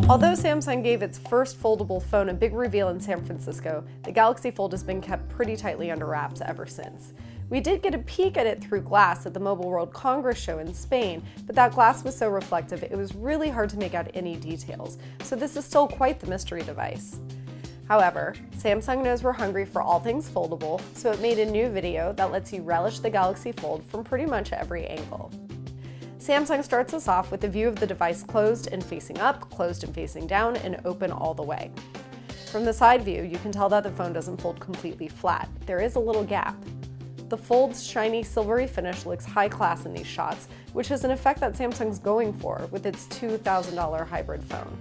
Although Samsung gave its first foldable phone a big reveal in San Francisco, the Galaxy Fold has been kept pretty tightly under wraps ever since. We did get a peek at it through glass at the Mobile World Congress show in Spain, but that glass was so reflective it was really hard to make out any details, so this is still quite the mystery device. However, Samsung knows we're hungry for all things foldable, so it made a new video that lets you relish the Galaxy Fold from pretty much every angle. Samsung starts us off with a view of the device closed and facing up, closed and facing down, and open all the way. From the side view, you can tell that the phone doesn't fold completely flat. There is a little gap. The Fold's shiny silvery finish looks high class in these shots, which is an effect that Samsung's going for with its $2,000 hybrid phone.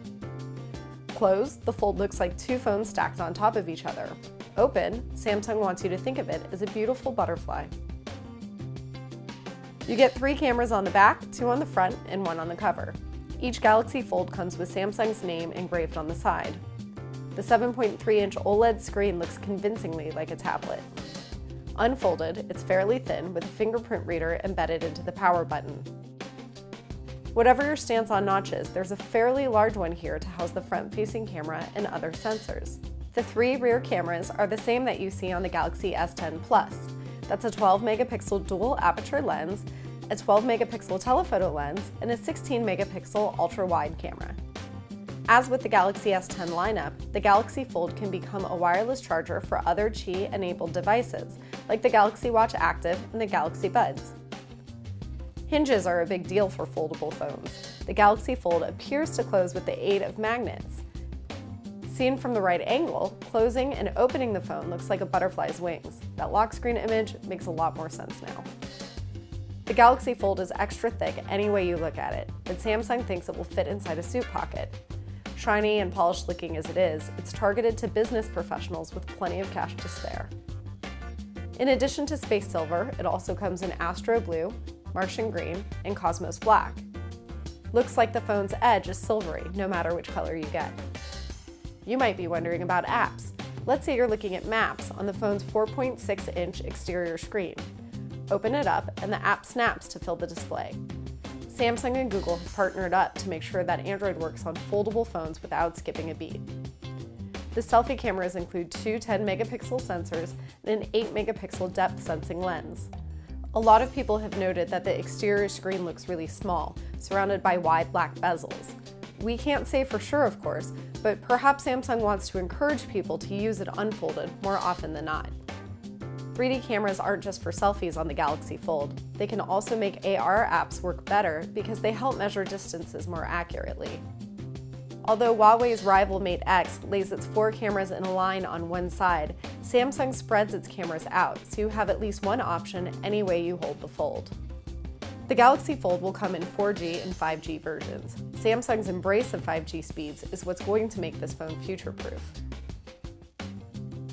Closed, the Fold looks like two phones stacked on top of each other. Open, Samsung wants you to think of it as a beautiful butterfly. You get 3 cameras on the back, 2 on the front, and 1 on the cover. Each Galaxy Fold comes with Samsung's name engraved on the side. The 7.3-inch OLED screen looks convincingly like a tablet. Unfolded, it's fairly thin with a fingerprint reader embedded into the power button. Whatever your stance on notches, there's a fairly large one here to house the front-facing camera and other sensors. The 3 rear cameras are the same that you see on the Galaxy S10 Plus. That's a 12-megapixel dual aperture lens, a 12-megapixel telephoto lens, and a 16-megapixel ultra-wide camera. As with the Galaxy S10 lineup, the Galaxy Fold can become a wireless charger for other Qi-enabled devices, like the Galaxy Watch Active and the Galaxy Buds. Hinges are a big deal for foldable phones. The Galaxy Fold appears to close with the aid of magnets. Seen from the right angle, closing and opening the phone looks like a butterfly's wings. That lock screen image makes a lot more sense now. The Galaxy Fold is extra thick any way you look at it, but Samsung thinks it will fit inside a suit pocket. Shiny and polished looking as it is, it's targeted to business professionals with plenty of cash to spare. In addition to Space Silver, it also comes in Astro Blue, Martian Green, and Cosmos Black. Looks like the phone's edge is silvery, no matter which color you get. You might be wondering about apps. Let's say you're looking at Maps on the phone's 4.6-inch exterior screen. Open it up, and the app snaps to fill the display. Samsung and Google have partnered up to make sure that Android works on foldable phones without skipping a beat. The selfie cameras include 2 10-megapixel sensors and an 8-megapixel depth sensing lens. A lot of people have noted that the exterior screen looks really small, surrounded by wide black bezels. We can't say for sure, of course, but perhaps Samsung wants to encourage people to use it unfolded more often than not. 3D cameras aren't just for selfies on the Galaxy Fold. They can also make AR apps work better because they help measure distances more accurately. Although Huawei's rival Mate X lays its 4 cameras in a line on one side, Samsung spreads its cameras out, so you have at least one option any way you hold the Fold. The Galaxy Fold will come in 4G and 5G versions. Samsung's embrace of 5G speeds is what's going to make this phone future-proof.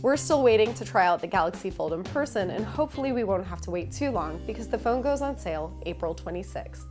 We're still waiting to try out the Galaxy Fold in person, and hopefully we won't have to wait too long because the phone goes on sale April 26th.